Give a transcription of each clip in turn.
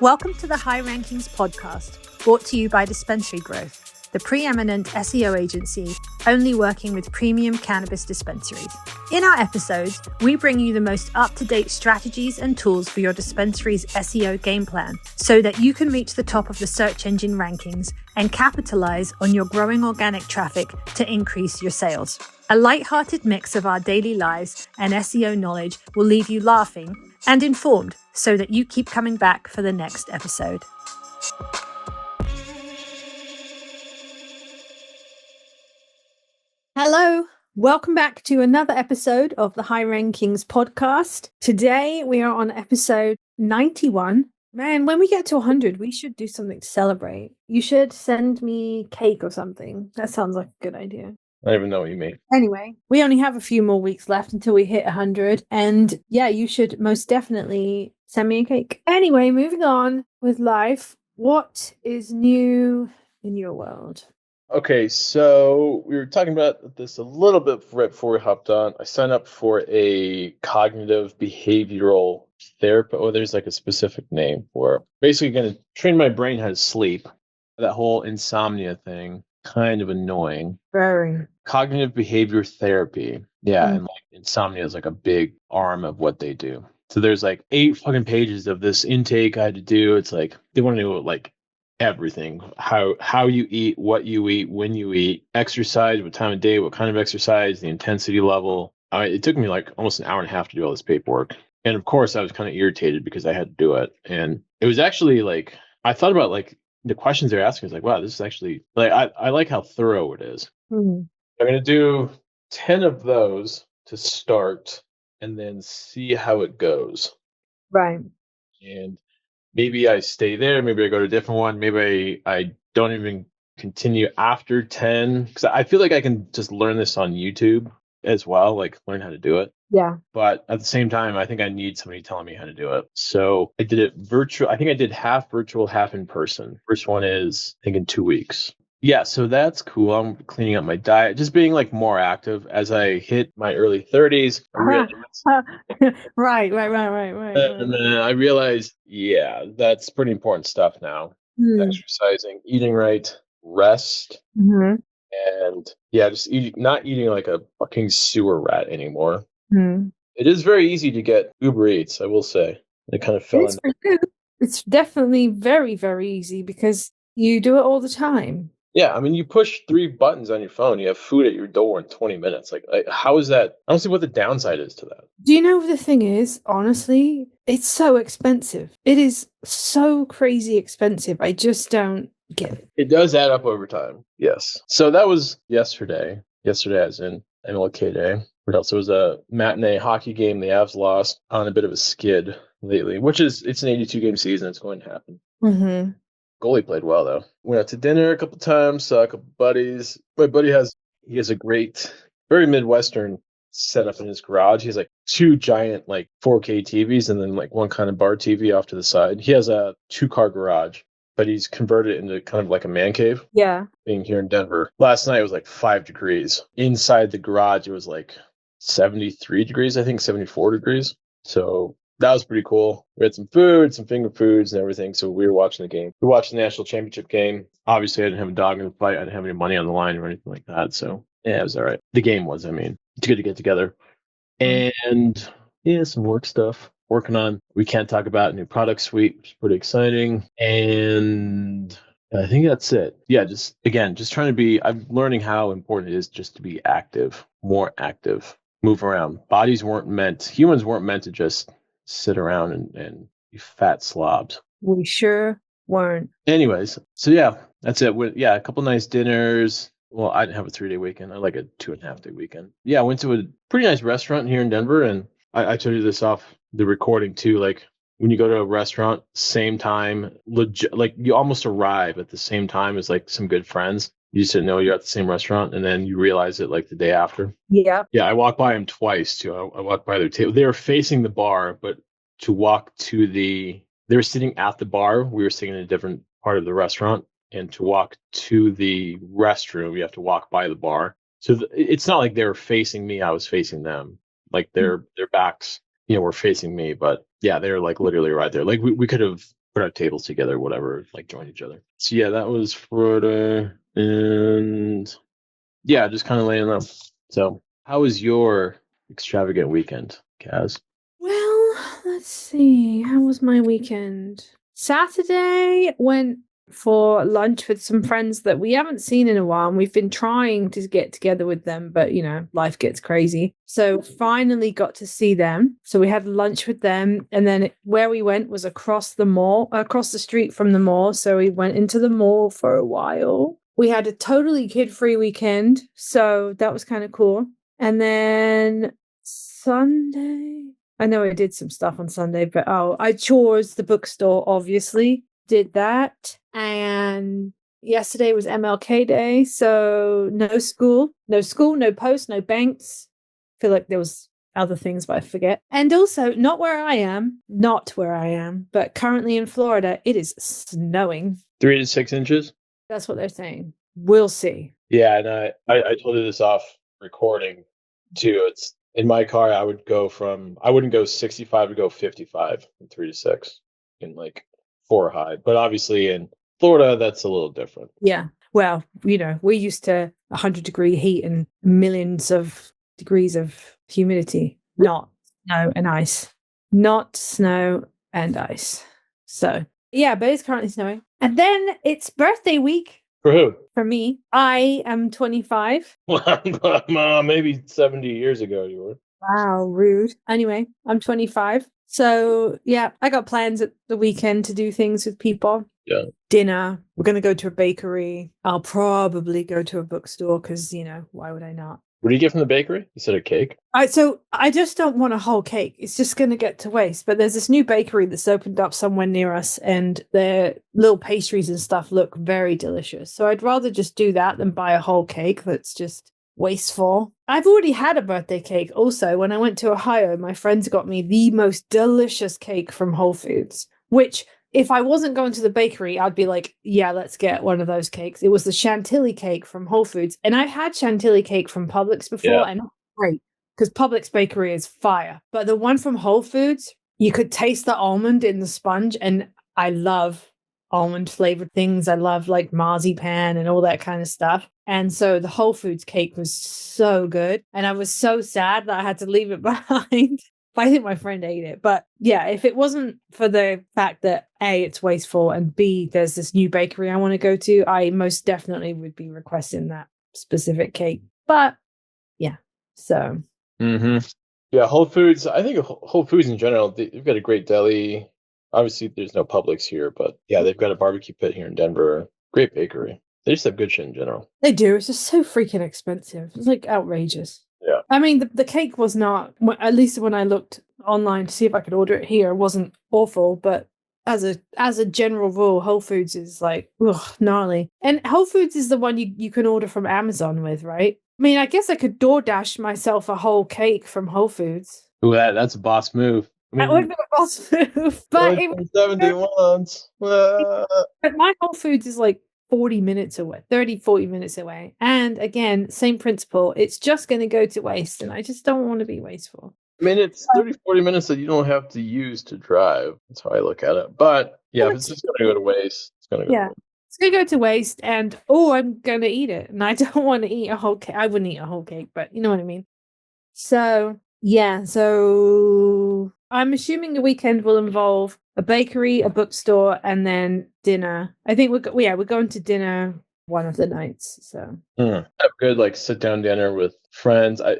Welcome to the High Rankings podcast, brought to you by Dispensary-Growth, the preeminent SEO agency only working with premium cannabis dispensaries. In our episodes, we bring you the most up-to-date strategies and tools for your dispensary's SEO game plan so that you can reach the top of the search engine rankings and capitalize on your growing organic traffic to increase your sales. A light-hearted mix of our daily lives and SEO knowledge will leave you laughing and informed so that you keep coming back for the next episode. Hello, welcome back to another episode of the High Rankings podcast. Today we are on episode 91. Man, when we get to 100, we should do something to celebrate. You should send me cake or something. That sounds like a good idea. I don't even know what you mean. Anyway, we only have a few more weeks left until we hit 100. And yeah, you should most definitely send me a cake. Anyway, moving on with life. What is new in your world? Okay, so we were talking about this a little bit right before we hopped on. I signed up for a cognitive behavioral therapy. Oh, there's like a specific name for it. Basically going to train my brain how to sleep. That whole insomnia thing, kind of annoying. Very. Cognitive behavior therapy. Yeah, and like insomnia is like a big arm of what they do. So there's like 8 fucking pages of this intake I had to do. It's like they want to know like everything, how you eat, what you eat, when you eat, exercise, what time of day, what kind of exercise, the intensity level. It took me like almost an hour and a half to do all this paperwork. And of course I was kind of irritated because I had to do it. And it was actually like, I thought about like the questions they're asking. I was like, wow, this is actually like, I like how thorough it is. I'm going to do 10 of those to start and then see how it goes. Right. And maybe I stay there. Maybe I go to a different one. Maybe I don't even continue after 10. Because I feel like I can just learn this on YouTube as well, like learn how to do it. Yeah. But at the same time, I think I need somebody telling me how to do it. So I did it virtual. I think I did half virtual, half in person. First one is, I think, in 2 weeks. Yeah, so that's cool. I'm cleaning up my diet, just being like more active as I hit my early 30s. Right. And then I realized, yeah, that's pretty important stuff now. Exercising, eating right, rest, and yeah, just not eating like a fucking sewer rat anymore. It is very easy to get Uber Eats, I will say. It kind of fell in. It's definitely very, very easy because you do it all the time. Yeah, I mean, you push 3 buttons on your phone, you have food at your door in 20 minutes. Like, how is that? I don't see what the downside is to that. Do you know what the thing is? Honestly, it's so expensive. It is so crazy expensive. I just don't get it. It does add up over time. Yes. So that was yesterday. Yesterday, as in MLK Day. What else? It was a matinee hockey game. The Avs lost on a bit of a skid lately, which is, it's an 82-game season. It's going to happen. Goalie played well, though. Went out to dinner a couple times, saw a couple buddies. My buddy has a great, very Midwestern setup in his garage. He has like 2 giant like 4K TVs and then like one kind of bar TV off to the side. He has a 2-car garage, but he's converted it into kind of like a man cave. Yeah. Being here in Denver. Last night it was like 5 degrees. Inside the garage it was like 73 degrees, I think 74 degrees. So that was pretty cool. We had some food, some finger foods and everything. So we were watching the game. We watched the national championship game. Obviously, I didn't have a dog in the fight. I didn't have any money on the line or anything like that. So yeah, it was all right. The game was, it's good to get together. And yeah, some work stuff. Working on, we can't talk about a new product suite, which is pretty exciting. And I think that's it. Yeah, just trying to I'm learning how important it is just to be active, more active, move around. Humans weren't meant to just sit around and be fat slobs. We sure weren't. Anyways, so yeah, that's it. A couple nice dinners. Well, I didn't have a 3-day weekend. I like a 2.5-day weekend. Yeah, I went to a pretty nice restaurant here in Denver, and I told you this off the recording too. Like when you go to a restaurant, same time, like you almost arrive at the same time as like some good friends. You just didn't know you're at the same restaurant, and then you realize it like the day after. Yeah. Yeah, I walked by them twice too. I walked by their table. They were facing the bar, but to walk to they were sitting at the bar. We were sitting in a different part of the restaurant, and to walk to the restroom, you have to walk by the bar. So it's not like they were facing me. I was facing them. Like their backs, were facing me. But yeah, they were like literally right there. Like we could have put our tables together, whatever, like join each other. So yeah, that was Friday, and yeah, just kind of laying up. So how was your extravagant weekend, Kaz? Well, let's see. How was my weekend? Saturday went for lunch with some friends that we haven't seen in a while, and we've been trying to get together with them, but life gets crazy. So finally got to see them. So we had lunch with them, and then where we went was across the street from the mall. So we went into the mall for a while. We had a totally kid-free weekend, so that was kind of cool. And then Sunday, I know I did some stuff on Sunday, but I chores the bookstore, obviously. Did that. And yesterday was MLK Day, so no school, no post, no banks. I feel like there was other things, but I forget. And also, not where I am, but currently in Florida, it is snowing. 3 to 6 inches? That's what they're saying. We'll see. Yeah, and I told you this off recording too. It's in my car. I wouldn't go 65, to go 55 from 3 to 6 in like 4 high. But obviously in Florida, that's a little different. Yeah. Well, we're used to 100-degree heat and millions of degrees of humidity, not snow and ice. Not snow and ice. So, yeah, but it's currently snowing. And then it's birthday week. For who? For me. I am 25. Maybe 70 years ago you were. Wow, rude. Anyway, I'm 25. So, yeah, I got plans at the weekend to do things with people. Yeah. Dinner. We're going to go to a bakery. I'll probably go to a bookstore because, why would I not? What do you get from the bakery? You said a cake? So I just don't want a whole cake. It's just going to get to waste. But there's this new bakery that's opened up somewhere near us, and their little pastries and stuff look very delicious. So I'd rather just do that than buy a whole cake that's just wasteful. I've already had a birthday cake also. When I went to Ohio, my friends got me the most delicious cake from Whole Foods, which if I wasn't going to the bakery, I'd be like, yeah, let's get one of those cakes. It was the chantilly cake from Whole Foods. And I've had chantilly cake from Publix before, and it's great because Publix bakery is fire. But the one from Whole Foods, you could taste the almond in the sponge. And I love almond flavored things. I love like marzipan and all that kind of stuff. And so the Whole Foods cake was so good. And I was so sad that I had to leave it behind. I think my friend ate it. But yeah, if it wasn't for the fact that A, it's wasteful, and B, there's this new bakery I want to go to, I most definitely would be requesting that specific cake. But yeah, so. Yeah, Whole Foods. I think Whole Foods in general, they've got a great deli. Obviously, there's no Publix here, but yeah, they've got a barbecue pit here in Denver. Great bakery. They just have good shit in general. They do. It's just so freaking expensive. It's like outrageous. Yeah. I mean, the cake was not, at least when I looked online to see if I could order it here, it wasn't awful. But as a general rule, Whole Foods is like, gnarly. And Whole Foods is the one you can order from Amazon with, right? I mean, I guess I could DoorDash myself a whole cake from Whole Foods. Ooh, that's a boss move. I mean, that would be a boss move. But 71. But my Whole Foods is like 40 minutes away, 40 minutes away. And again, same principle. It's just going to go to waste. And I just don't want to be wasteful. I mean, it's 40 minutes that you don't have to use to drive. That's how I look at it. But yeah, if it's just going to go to waste, it's going to go to waste. It's going to go to waste. And, I'm going to eat it. And I don't want to eat a whole cake. I wouldn't eat a whole cake, but you know what I mean? So, yeah. So I'm assuming the weekend will involve a bakery, a bookstore, and then dinner. I think we're going to dinner one of the nights. So have a good sit down dinner with friends. I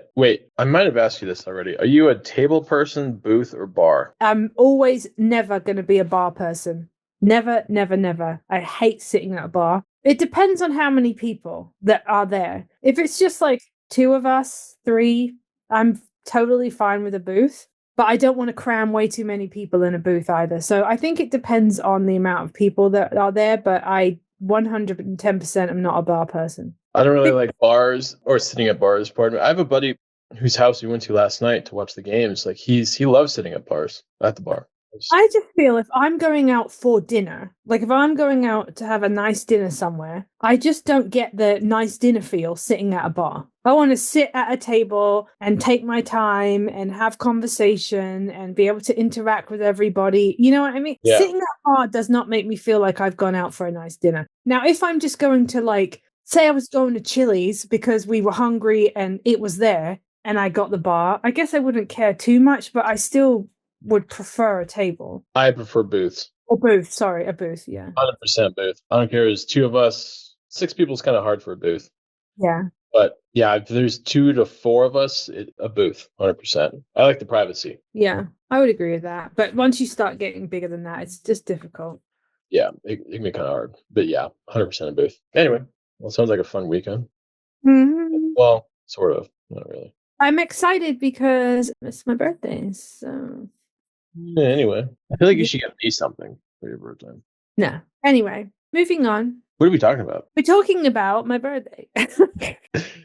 might have asked you this already. Are you a table person, booth, or bar? I'm always never going to be a bar person. Never, never, never. I hate sitting at a bar. It depends on how many people that are there. If it's just like 2 of us, 3, I'm totally fine with a booth. But I don't want to cram way too many people in a booth either. So I think it depends on the amount of people that are there. But I 110% am not a bar person. I don't really like bars or sitting at bars. Pardon me. I have a buddy whose house we went to last night to watch the games. Like he loves sitting at bars, at the bar. I just feel if I'm going out for dinner, like if I'm going out to have a nice dinner somewhere, I just don't get the nice dinner feel sitting at a bar. I want to sit at a table and take my time and have conversation and be able to interact with everybody. You know what I mean? Yeah. Sitting at a bar does not make me feel like I've gone out for a nice dinner. Now, if I'm just going to like, say I was going to Chili's because we were hungry and it was there and I got the bar, I guess I wouldn't care too much, but I still would prefer a table. I prefer booths. Or booth, sorry, a booth, yeah. 100% booth. I don't care. There's 2 of us. 6 people is kind of hard for a booth. Yeah. But yeah, if there's 2 to 4 of us, a booth, 100%. I like the privacy. Yeah, I would agree with that. But once you start getting bigger than that, it's just difficult. Yeah, it can be kind of hard. But yeah, 100% a booth. Anyway, well, it sounds like a fun weekend. Mm-hmm. Well, sort of. Not really. I'm excited because it's my birthday, so... Yeah, anyway, I feel like you should get me something for your birthday. No. Anyway, moving on. What are we talking about? We're talking about my birthday.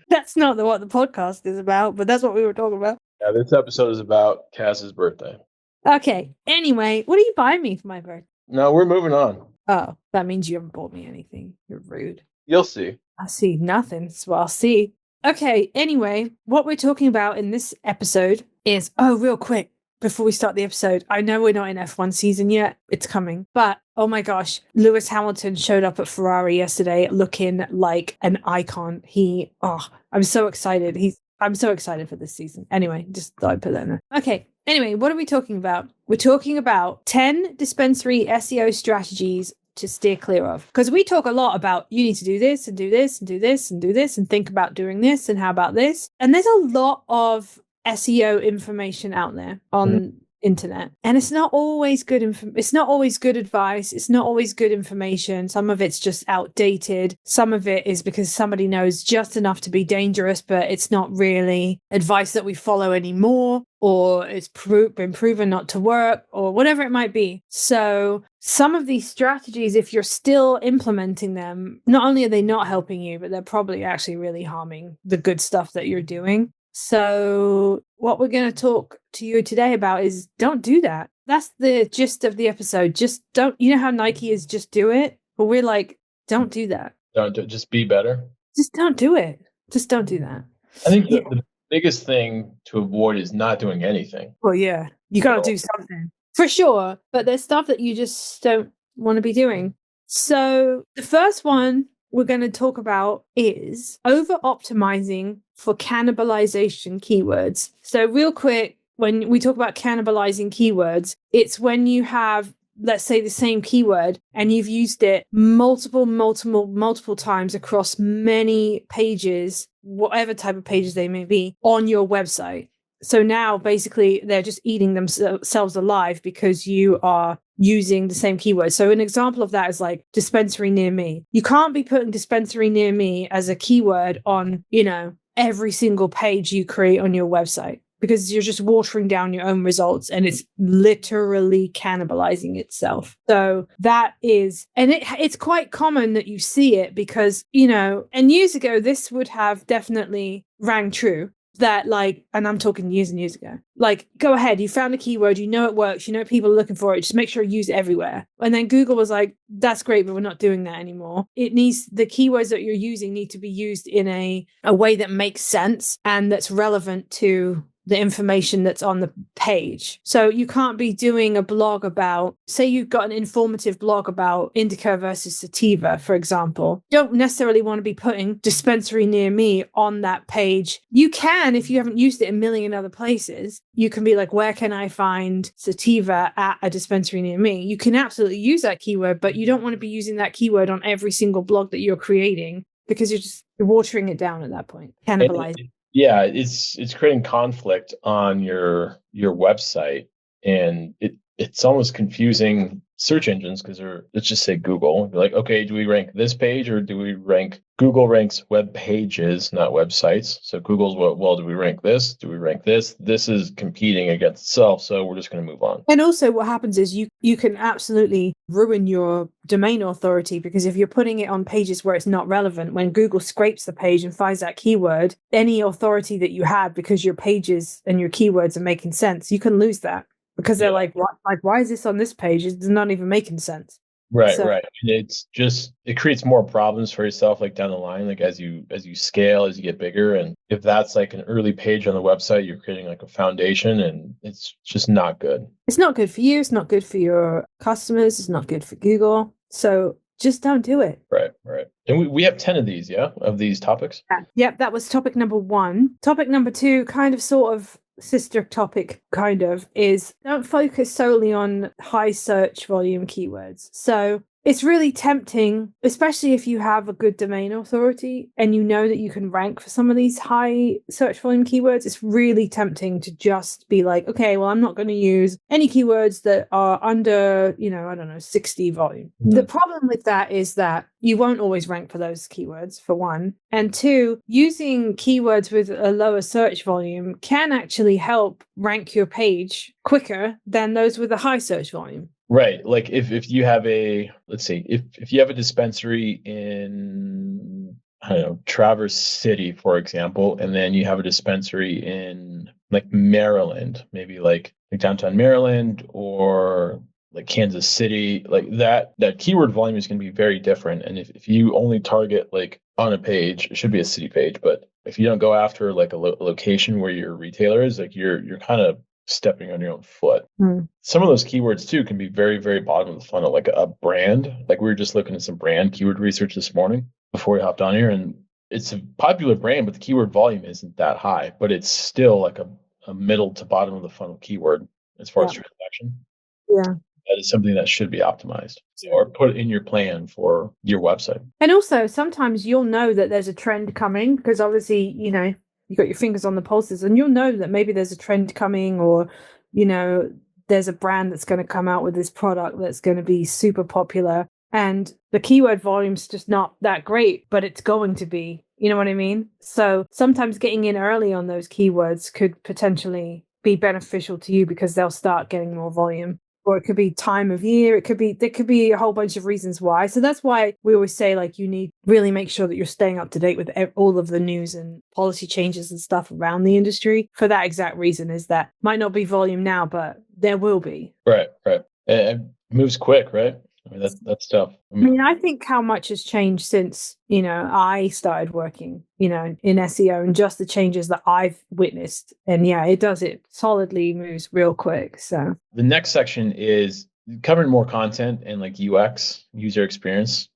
That's not what the podcast is about, but that's what we were talking about. Yeah, this episode is about Cass's birthday. Okay. Anyway, what are you buying me for my birthday? No, we're moving on. Oh, that means you haven't bought me anything. You're rude. You'll see. I see nothing, so I'll see. Okay, anyway, what we're talking about in this episode is, real quick, before we start the episode, I know we're not in F1 season yet. It's coming. But, oh my gosh, Lewis Hamilton showed up at Ferrari yesterday looking like an icon. I'm so excited. I'm so excited for this season. Anyway, just thought I'd put that in there. Okay, anyway, what are we talking about? We're talking about 10 dispensary SEO strategies to steer clear of. Because we talk a lot about you need to do this and do this and do this and do this and think about doing this and how about this. And there's a lot of SEO information out there on internet, and it's not always good it's not always good advice, it's not always good information. Some of it's just outdated, some of it is because somebody knows just enough to be dangerous, but it's not really advice that we follow anymore, or it's been proven not to work, or whatever it might be. So some of these strategies, if you're still implementing them, not only are they not helping you, but they're probably actually really harming the good stuff that you're doing. So what we're going to talk to you today about is don't do that. That's the gist of the episode. Just don't, you know how Nike is just do it? But we're like, don't do that. Don't just be better. Just don't do it. Just don't do that. I think the biggest thing to avoid is not doing anything. Well, yeah, you got to do something for sure. But there's stuff that you just don't want to be doing. So the first one we're going to talk about is over-optimizing for cannibalization keywords. So real quick, when we talk about cannibalizing keywords, it's when you have, let's say, the same keyword and you've used it multiple times across many pages, whatever type of pages they may be, on your website. So now basically they're just eating themselves alive because you are using the same keyword. So an example of that is like dispensary near me. You can't be putting dispensary near me as a keyword on, every single page you create on your website, because you're just watering down your own results and it's literally cannibalizing itself. So that is, and it's quite common that you see it because, and years ago, this would have definitely rang true. That and I'm talking years and years ago, go ahead, you found a keyword, it works, people are looking for it, just make sure you use it everywhere. And then Google was like, that's great, but we're not doing that anymore. The keywords that you're using need to be used in a way that makes sense and that's relevant to the information that's on the page. So you can't be doing a blog about, say you've got an informative blog about indica versus sativa, for example. You don't necessarily want to be putting dispensary near me on that page. You can, if you haven't used it in a million other places, you can be like, where can I find sativa at a dispensary near me? You can absolutely use that keyword, but you don't want to be using that keyword on every single blog that you're creating because you're watering it down at that point, cannibalizing. Yeah, it's creating conflict on your website, and it's almost confusing search engines because let's just say Google. You're like, okay, do we rank this page or do we rank? Google ranks web pages, not websites. So Google's do we rank this? Do we rank this? This is competing against itself, so we're just going to move on. And also what happens is you can absolutely ruin your domain authority, because if you're putting it on pages where it's not relevant, when Google scrapes the page and finds that keyword, any authority that you had because your pages and your keywords are making sense, you can lose that because they're like, what? Like, why is this on this page? It's not even making sense. Right, So, right. And it creates more problems for yourself like down the line, like as you scale, as you get bigger. And if that's like an early page on the website, you're creating like a foundation, and it's just not good. it's not good for you. It's not good for your customers. It's not good for Google. So just don't do it. Right, right. And we have 10 of these, of these topics. Yeah. Yep, that was topic number 1. Topic number 2, kind of sort of sister topic, kind of, is don't focus solely on high search volume keywords. So it's really tempting, especially if you have a good domain authority and you know that you can rank for some of these high search volume keywords. It's really tempting to just be like, okay, well, I'm not going to use any keywords that are under, 60 volume. Mm. The problem with that is that you won't always rank for those keywords, for one. And 2, using keywords with a lower search volume can actually help rank your page quicker than those with a high search volume. Right. Like if you have let's say, if you have a dispensary in, I don't know, Traverse City, for example, and then you have a dispensary in like Maryland, maybe like downtown Maryland or like Kansas City, like that keyword volume is going to be very different. And if you only target like on a page, it should be a city page, but if you don't go after like a location where your retailer is, like you're kind of stepping on your own foot. Some of those keywords too can be very, very bottom of the funnel, like a brand. Like we were just looking at some brand keyword research this morning before we hopped on here, and it's a popular brand, but the keyword volume isn't that high, but it's still like a middle to bottom of the funnel keyword as far as transaction. Yeah. That is something that should be optimized or put in your plan for your website. And also sometimes you'll know that there's a trend coming because obviously, you got your fingers on the pulses and you'll know that maybe there's a trend coming, or, there's a brand that's going to come out with this product that's going to be super popular and the keyword volume's just not that great, but it's going to be, you know what I mean? So sometimes getting in early on those keywords could potentially be beneficial to you because they'll start getting more volume. Or it could be time of year. There could be a whole bunch of reasons why. So that's why we always say, like, you need really make sure that you're staying up to date with all of the news and policy changes and stuff around the industry. For that exact reason, is that might not be volume now, but there will be. Right. It moves quick, right? I mean, that's tough. I think how much has changed since, I started working, in SEO, and just the changes that I've witnessed. And it solidly moves real quick. So the next section is covering more content and like UX, user experience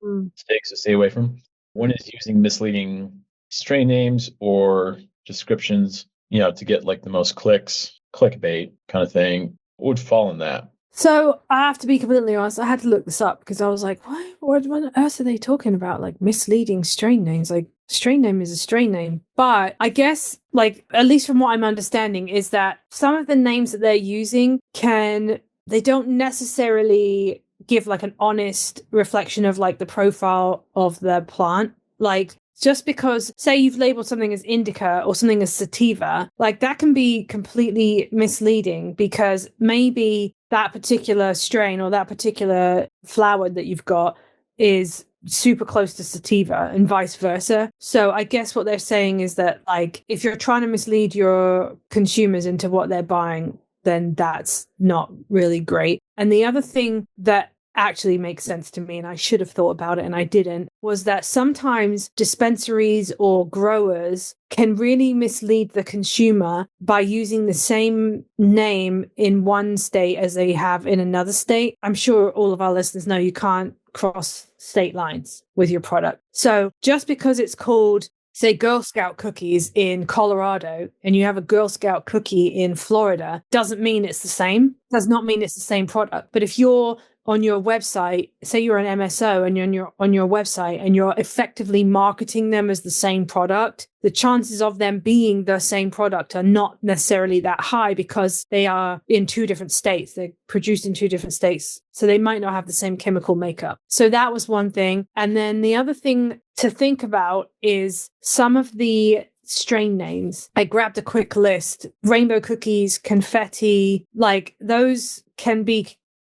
mistakes to stay away from. One is using misleading strain names or descriptions, to get like the most clicks, clickbait kind of thing. What would fall in that? So I have to be completely honest, I had to look this up because I was like, what on earth are they talking about? Like misleading strain names, like strain name is a strain name. But I guess, like, at least from what I'm understanding, is that some of the names that they're using they don't necessarily give like an honest reflection of like the profile of the plant. Like, just because, say, you've labeled something as indica or something as sativa, like that can be completely misleading because maybe that particular strain or that particular flower that you've got is super close to sativa and vice versa. So I guess what they're saying is that, like, if you're trying to mislead your consumers into what they're buying, then that's not really great. And the other thing that actually makes sense to me, and I should have thought about it and I didn't, was that sometimes dispensaries or growers can really mislead the consumer by using the same name in one state as they have in another state. I'm sure all of our listeners know you can't cross state lines with your product. So just because it's called, say, Girl Scout cookies in Colorado and you have a Girl Scout cookie in Florida, doesn't mean it's the same. Does not mean it's the same product. But if you're on your website, say you're an MSO and you're on your website and you're effectively marketing them as the same product, the chances of them being the same product are not necessarily that high because they are in 2 different states. They're produced in 2 different states. So they might not have the same chemical makeup. So that was one thing. And then the other thing to think about is some of the strain names. I grabbed a quick list. Rainbow cookies, confetti, like those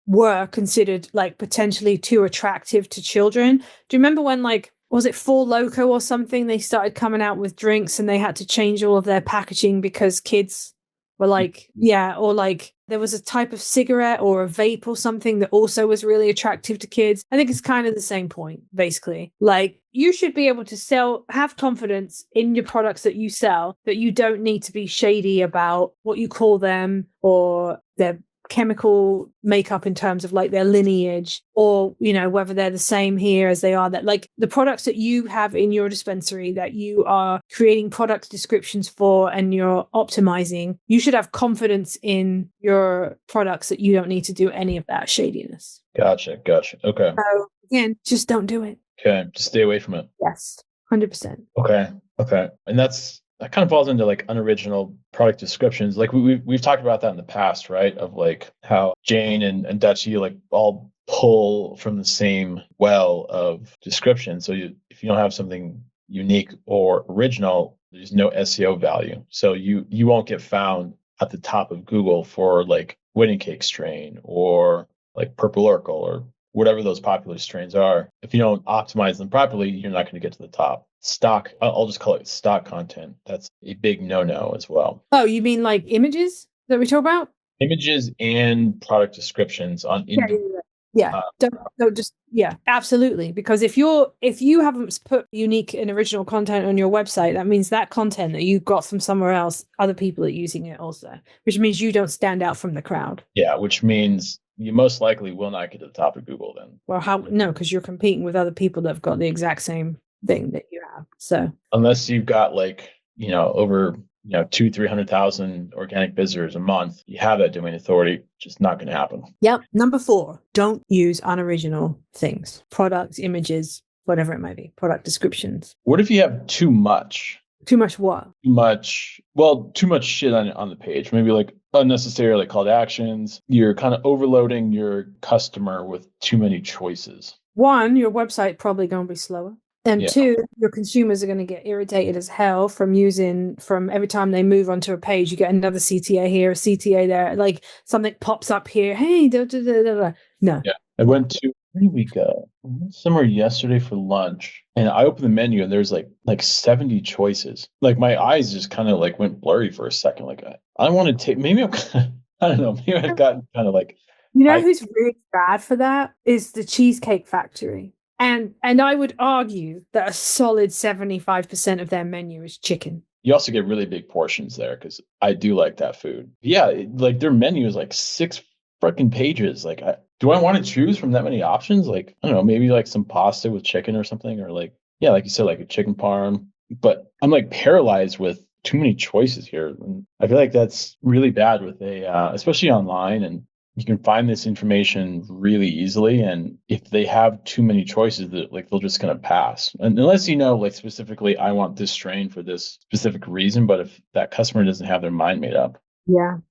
were considered like potentially too attractive to children. Do you remember when, like, was it Four Loko or something? They started coming out with drinks and they had to change all of their packaging because kids Or like, or like there was a type of cigarette or a vape or something that also was really attractive to kids. I think it's kind of the same point, basically. Like, you should be able to have confidence in your products that you sell, that you don't need to be shady about what you call them or their chemical makeup in terms of like their lineage, or whether they're the same here as they are that, like, the products that you have in your dispensary that you are creating product descriptions for and you're optimizing, you should have confidence in your products that you don't need to do any of that shadiness. Gotcha. Okay. So again, just don't do it. Okay, just stay away from it. Yes, 100%. Okay. And that kind of falls into like unoriginal product descriptions. Like we've talked about that in the past, right? Of like how Jane and Dutchy like all pull from the same well of description. So if you don't have something unique or original, there's no SEO value. So you won't get found at the top of Google for like wedding cake strain or like purple Urkel or whatever those popular strains are. If you don't optimize them properly, you're not going to get to the top. I'll just call it stock content. That's a big no-no as well. Oh, you mean like images that we talk about? Images and product descriptions on absolutely. Because if you haven't put unique and original content on your website, that means that content that you got from somewhere else, other people are using it also, which means you don't stand out from the crowd. Yeah, which means you most likely will not get to the top of Google then. Well, no, because you're competing with other people that have got the exact same thing that you have. So unless you've got like, over 200,000-300,000 organic visitors a month, you have that domain authority, just not going to happen. Yep. Number 4, don't use unoriginal things, products, images, whatever it might be, product descriptions. What if you have too much? Too much what? Too much shit on the page. Maybe like unnecessary like call to actions. You're kind of overloading your customer with too many choices. 1, your website probably going to be slower. And 2, your consumers are going to get irritated as hell from every time they move onto a page, you get another CTA here, a CTA there, like something pops up here. Hey, no. Yeah. I went to, where did we go? I went somewhere yesterday for lunch and I opened the menu and there's like 70 choices. Like my eyes just kind of like went blurry for a second. Like I want to take, maybe I'm I don't know, maybe I've gotten kind of like. Who's really bad for that is the Cheesecake Factory. And I would argue that a solid 75% of their menu is chicken. You also get really big portions there because I do like that food. Yeah, like their menu is like 6 freaking pages. Like, do I want to choose from that many options? Like, I don't know, maybe like some pasta with chicken or something, or like, yeah, like you said, like a chicken parm. But I'm like paralyzed with too many choices here. And I feel like that's really bad with especially online, and you can find this information really easily. And if they have too many choices, that like they'll just kind of pass. And unless like specifically, I want this strain for this specific reason. But if that customer doesn't have their mind made up, you're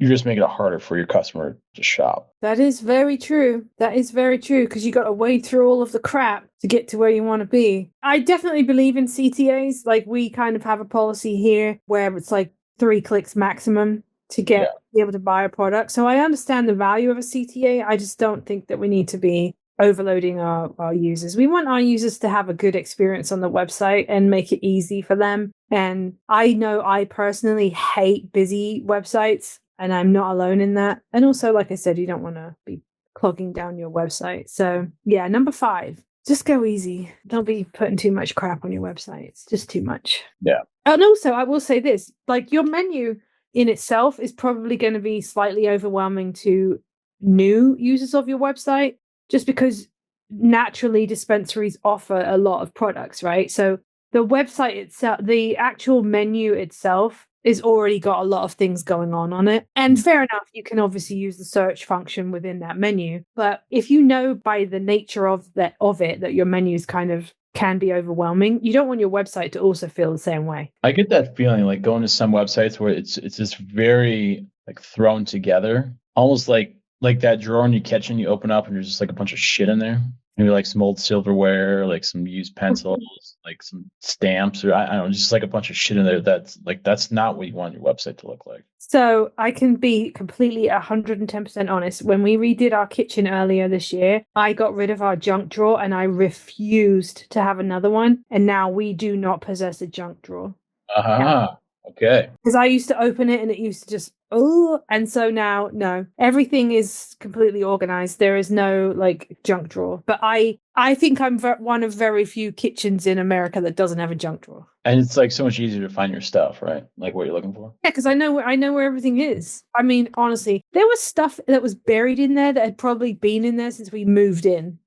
just making it harder for your customer to shop. That is very true. Because you got to wade through all of the crap to get to where you want to be. I definitely believe in CTAs. Like, we kind of have a policy here where it's like 3 clicks maximum to be able to buy a product. So I understand the value of a CTA. I just don't think that we need to be overloading our users. We want our users to have a good experience on the website and make it easy for them. And I know I personally hate busy websites, and I'm not alone in that. And also, like I said, you don't want to be clogging down your website. So yeah, number 5, just go easy. Don't be putting too much crap on your website. It's just too much. Yeah. And also, I will say this, like, your menu in itself is probably going to be slightly overwhelming to new users of your website, just because naturally dispensaries offer a lot of products, right? So the website itself, the actual menu itself, is already got a lot of things going on it. And fair enough, you can obviously use the search function within that menu. But if you know by the nature of it that your menus kind of can be overwhelming, you don't want your website to also feel the same way. I get that feeling, like going to some websites where it's just very like thrown together, almost like that drawer in your kitchen you open up and there's just like a bunch of shit in there. Maybe like some old silverware, like some used pencils, like some stamps, or I don't know, just like a bunch of shit in there. That's not what you want your website to look like. So I can be completely 110% honest. When we redid our kitchen earlier this year, I got rid of our junk drawer and I refused to have another one. And now we do not possess a junk drawer. Okay. Because I used to open it and it used to just, oh, and so now, no, everything is completely organized. There is no like junk drawer. But I think I'm one of very few kitchens in America that doesn't have a junk drawer. And it's like so much easier to find your stuff, right? Like what you're looking for. Yeah, because I know where everything is. I mean, honestly, there was stuff that was buried in there that had probably been in there since we moved in,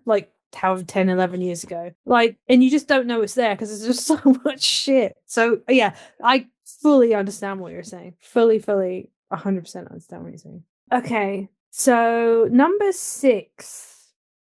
like however 10, 11 years ago. Like, and you just don't know it's there because there's just so much shit. So yeah, I fully understand what you're saying. Fully 100% understand what you're saying. Okay, so number 6.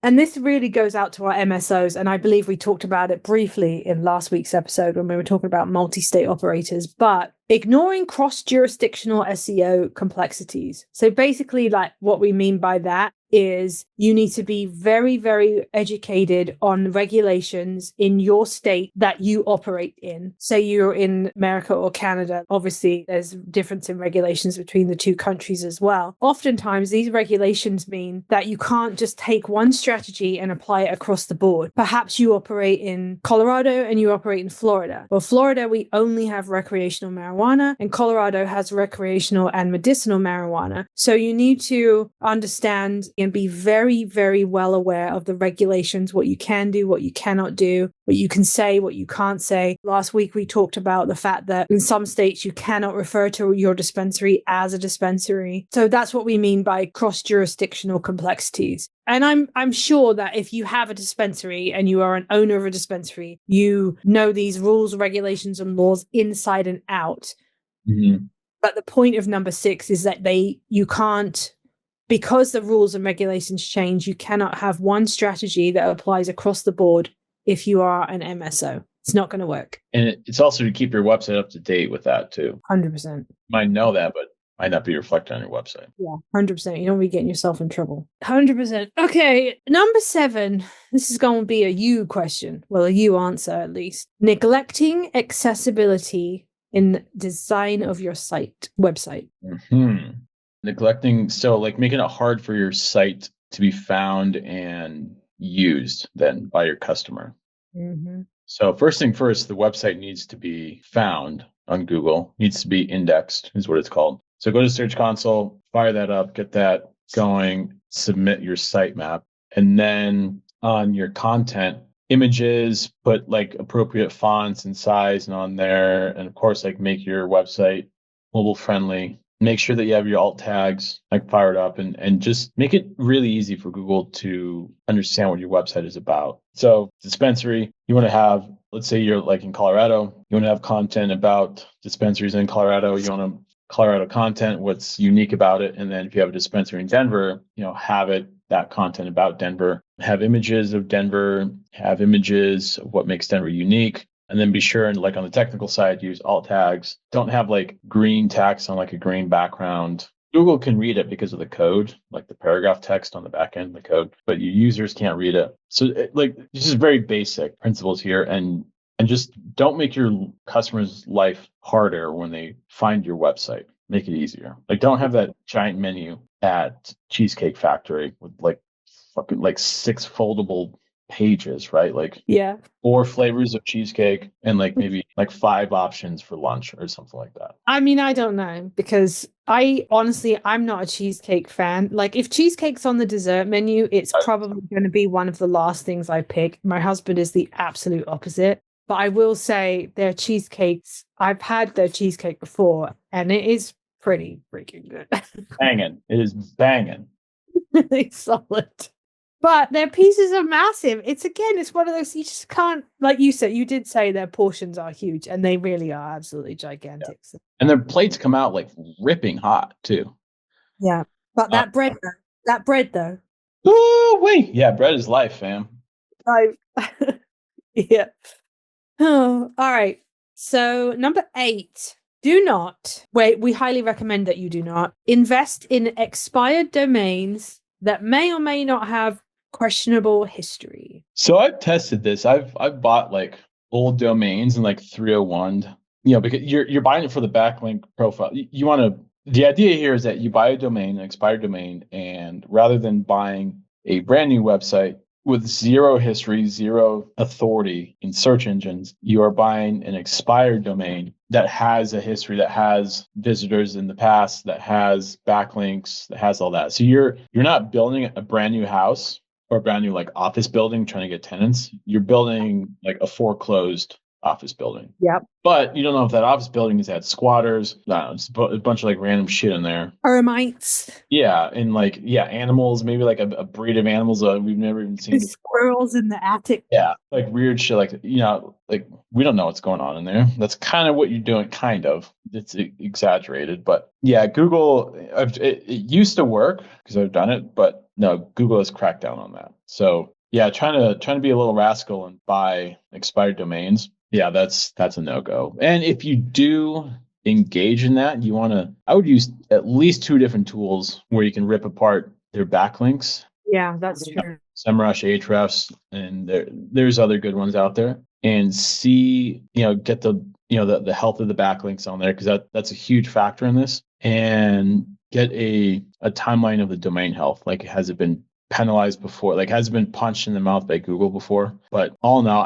And this really goes out to our MSOs, and I believe we talked about it briefly in last week's episode when we were talking about multi-state operators, but ignoring cross-jurisdictional SEO complexities. So basically, like what we mean by that is you need to be very, very educated on regulations in your state that you operate in. Say you're in America or Canada. Obviously, there's difference in regulations between the two countries as well. Oftentimes, these regulations mean that you can't just take one strategy and apply it across the board. Perhaps you operate in Colorado and you operate in Florida. Well, Florida, we only have recreational marijuana, and Colorado has recreational and medicinal marijuana. So you need to understand and be very, very well aware of the regulations, what you can do, what you cannot do, what you can say, what you can't say. Last week, we talked about the fact that in some states, you cannot refer to your dispensary as a dispensary. So that's what we mean by cross-jurisdictional complexities. And I'm sure that if you have a dispensary and you are an owner of a dispensary, you know these rules, regulations, and laws inside and out. Mm-hmm. But the point of number 6 is that you can't, because the rules and regulations change, you cannot have one strategy that applies across the board if you are an MSO. It's not going to work. And it's also to keep your website up to date with that too. 100%. You might know that, but might not be reflected on your website. Yeah, 100%. You don't be getting yourself in trouble. 100%. Okay, number 7. This is going to be a you question. Well, a you answer at least. Neglecting accessibility in design of your website. Mm-hmm. Neglecting, so like making it hard for your site to be found and used then by your customer. Mm-hmm. So first thing first, the website needs to be found on Google, needs to be indexed is what it's called. So go to Search Console, fire that up, get that going, submit your sitemap, and then on your content, images, put like appropriate fonts and size and on there, and of course, like make your website mobile friendly. Make sure that you have your alt tags like fired up and just make it really easy for Google to understand what your website is about. So dispensary, you want to have, let's say you're like in Colorado, you want to have content about dispensaries in Colorado. You want to Colorado content, what's unique about it. And then if you have a dispensary in Denver, have that content about Denver, have images of Denver, have images of what makes Denver unique. And then be sure and like on the technical side, use alt tags. Don't have like green text on like a green background. Google can read it because of the code, like the paragraph text on the back end of the code, but your users can't read it. So this is very basic principles here. And just don't make your customers' life harder when they find your website. Make it easier. Like don't have that giant menu at Cheesecake Factory with like fucking like 6 foldable pages, right? Like 4 flavors of cheesecake and like maybe like 5 options for lunch or something like that. I mean, I don't know because I'm not a cheesecake fan. Like if cheesecake's on the dessert menu, it's probably going to be one of the last things I pick. My husband is the absolute opposite. But I will say their cheesecakes, I've had their cheesecake before and it is pretty freaking good. Banging. It is banging. Really solid. But their pieces are massive. It's one of those, you just can't, like you said, you did say their portions are huge and they really are absolutely gigantic. Yeah. And their plates come out like ripping hot too. Yeah. But that bread though. Ooh, wait. Yeah, bread is life, fam. Yeah. Oh, all right. So number 8, we highly recommend that you do not invest in expired domains that may or may not have questionable history. So I've tested this. I've bought like old domains in like 301, because you're buying it for the backlink profile. The idea here is that you buy an expired domain, and rather than buying a brand new website, with zero history, zero authority in search engines, you are buying an expired domain that has a history, that has visitors in the past, that has backlinks, that has all that. So you're not building a brand new house or a brand new like office building trying to get tenants. You're building like a foreclosed office building. Yep. But you don't know if that office building has had squatters. No, it's a bunch of like random shit in there. Termites. Yeah, and like animals, maybe like a breed of animals that we've never even seen. Squirrels in the attic. Yeah, like weird shit, like like we don't know what's going on in there. That's kind of what you're doing, kind of. It's exaggerated, but yeah, Google. It used to work because I've done it, but no, Google has cracked down on that. So yeah, trying to be a little rascal and buy expired domains. Yeah, that's a no-go. And if you do engage in that, I would use at least 2 different tools where you can rip apart their backlinks. Yeah, that's true. SEMrush, Ahrefs, and there's other good ones out there, and see, get the the health of the backlinks on there, because that's a huge factor in this, and get a timeline of the domain health. Like, has it been penalized before? Like, has it been punched in the mouth by Google before? But all in all,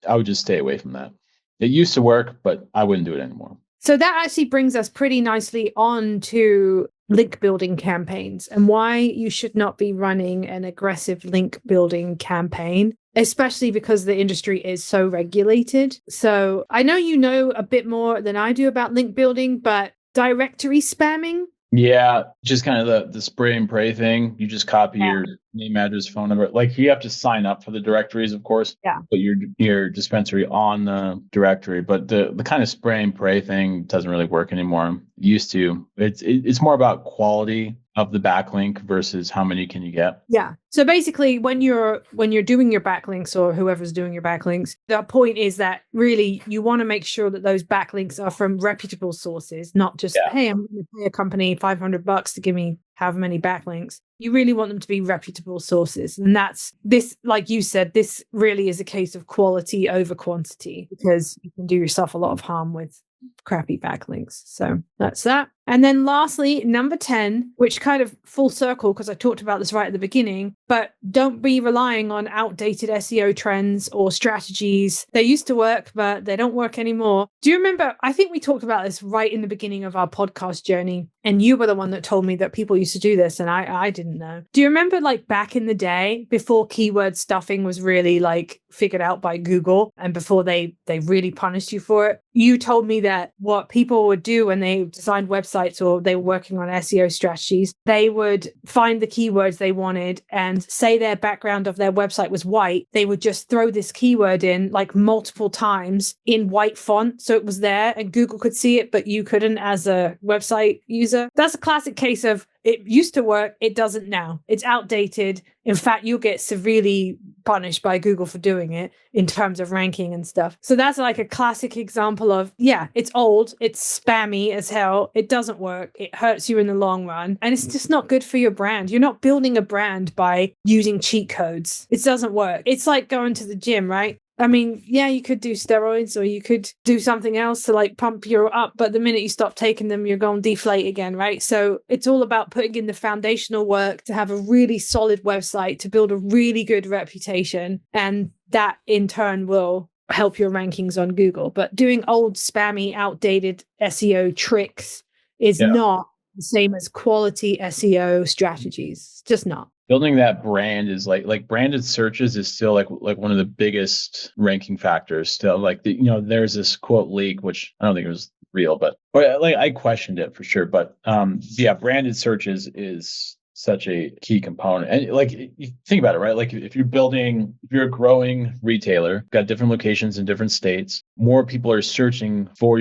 I would just stay away from that. It used to work, but I wouldn't do it anymore. So that actually brings us pretty nicely on to link building campaigns and why you should not be running an aggressive link building campaign, especially because the industry is so regulated. So I know you know a bit more than I do about link building, but directory spamming. Yeah, just kind of the spray and pray thing. You just copy your name, address, phone number. Like, you have to sign up for the directories, of course. Yeah. Put your dispensary on the directory, but the kind of spray and pray thing doesn't really work anymore. Used to. It's more about quality of the backlink versus how many can you get. Yeah. So basically, when you're doing your backlinks, or whoever's doing your backlinks, the point is that really you want to make sure that those backlinks are from reputable sources, not just, hey, I'm going to pay a company $500 to give me however many backlinks. You really want them to be reputable sources. And that's this, like you said, this really is a case of quality over quantity, because you can do yourself a lot of harm with crappy backlinks. So that's that. And then lastly, number 10, which kind of full circle, because I talked about this right at the beginning, but don't be relying on outdated SEO trends or strategies. They used to work, but they don't work anymore. Do you remember? I think we talked about this right in the beginning of our podcast journey, and you were the one that told me that people used to do this, and I didn't know. Do you remember, like, back in the day, before keyword stuffing was really like figured out by Google, and before they really punished you for it? You told me that what people would do when they designed websites or they were working on SEO strategies, they would find the keywords they wanted, and say their background of their website was white. They would just throw this keyword in like multiple times in white font, so it was there and Google could see it, but you couldn't as a website user. That's a classic case of it used to work, it doesn't now. It's outdated. In fact, you'll get severely punished by Google for doing it in terms of ranking and stuff. So that's like a classic example of, yeah, it's old, it's spammy as hell, it doesn't work, it hurts you in the long run, and it's just not good for your brand. You're not building a brand by using cheat codes. It doesn't work. It's like going to the gym, right? I mean, yeah, you could do steroids or you could do something else to like pump you up, but the minute you stop taking them, you're going to deflate again, right? So it's all about putting in the foundational work to have a really solid website, to build a really good reputation, and that in turn will help your rankings on Google. But doing old, spammy, outdated SEO tricks is not the same as quality SEO strategies. It's just not. Building that brand is like branded searches is still like one of the biggest ranking factors still. Like there's this quote leak, which I don't think it was real, but like I questioned it for sure. But branded searches is such a key component. And like, you think about it, right? Like if you're a growing retailer, got different locations in different states, more people are searching for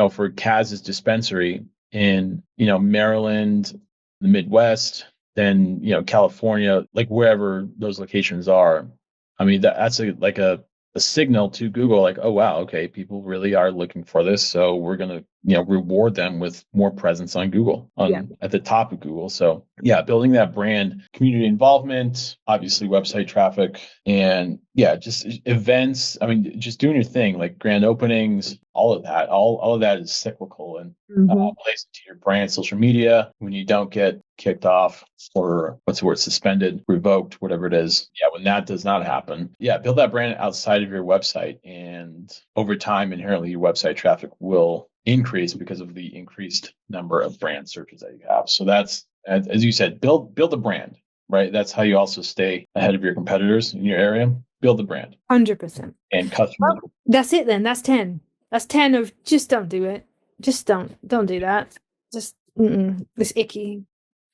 for Kaz's dispensary in, Maryland, the Midwest, than California, like wherever those locations are. I mean, that's a signal to Google, like, oh wow, okay, people really are looking for this, so we're gonna reward them with more presence on Google, at the top of Google. So yeah, building that brand, community involvement, obviously website traffic, and Yeah, just events. I mean, just doing your thing, like grand openings, all of that. All of that is cyclical and plays into your brand, social media. When you don't get kicked off or what's the word, suspended, revoked, whatever it is. Yeah, when that does not happen, yeah, build that brand outside of your website, and over time, inherently, your website traffic will increase because of the increased number of brand searches that you have. So that's, as you said, build a brand. Right. That's how you also stay ahead of your competitors in your area. Build the brand. 100%. And customers. Well, that's it then. That's 10. That's 10 of just don't do it. Just don't do that. Just it's icky.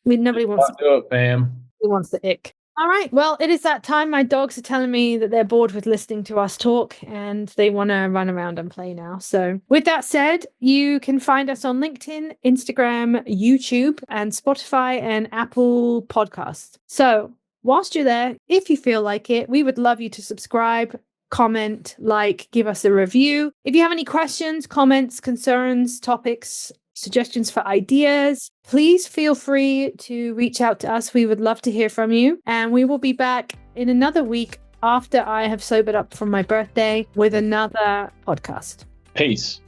I mean, nobody wants to do it, fam. Who wants the ick? All right. Well, it is that time. My dogs are telling me that they're bored with listening to us talk and they want to run around and play now. So, with that said, you can find us on LinkedIn, Instagram, YouTube, and Spotify and Apple Podcasts. So, whilst you're there, if you feel like it, we would love you to subscribe, comment, like, give us a review. If you have any questions, comments, concerns, topics, suggestions for ideas, please feel free to reach out to us. We would love to hear from you. And we will be back in another week after I have sobered up from my birthday with another podcast. Peace.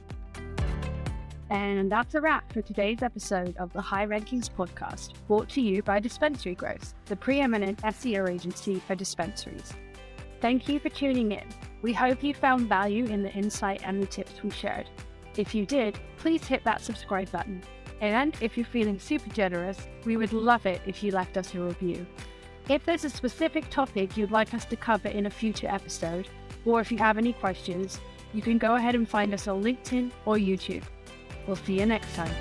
And that's a wrap for today's episode of the High Rankings podcast, brought to you by Dispensary-Growth, the preeminent SEO agency for dispensaries. Thank you for tuning in. We hope you found value in the insight and the tips we shared. If you did, please hit that subscribe button. And if you're feeling super generous, we would love it if you left us a review. If there's a specific topic you'd like us to cover in a future episode, or if you have any questions, you can go ahead and find us on LinkedIn or YouTube. We'll see you next time.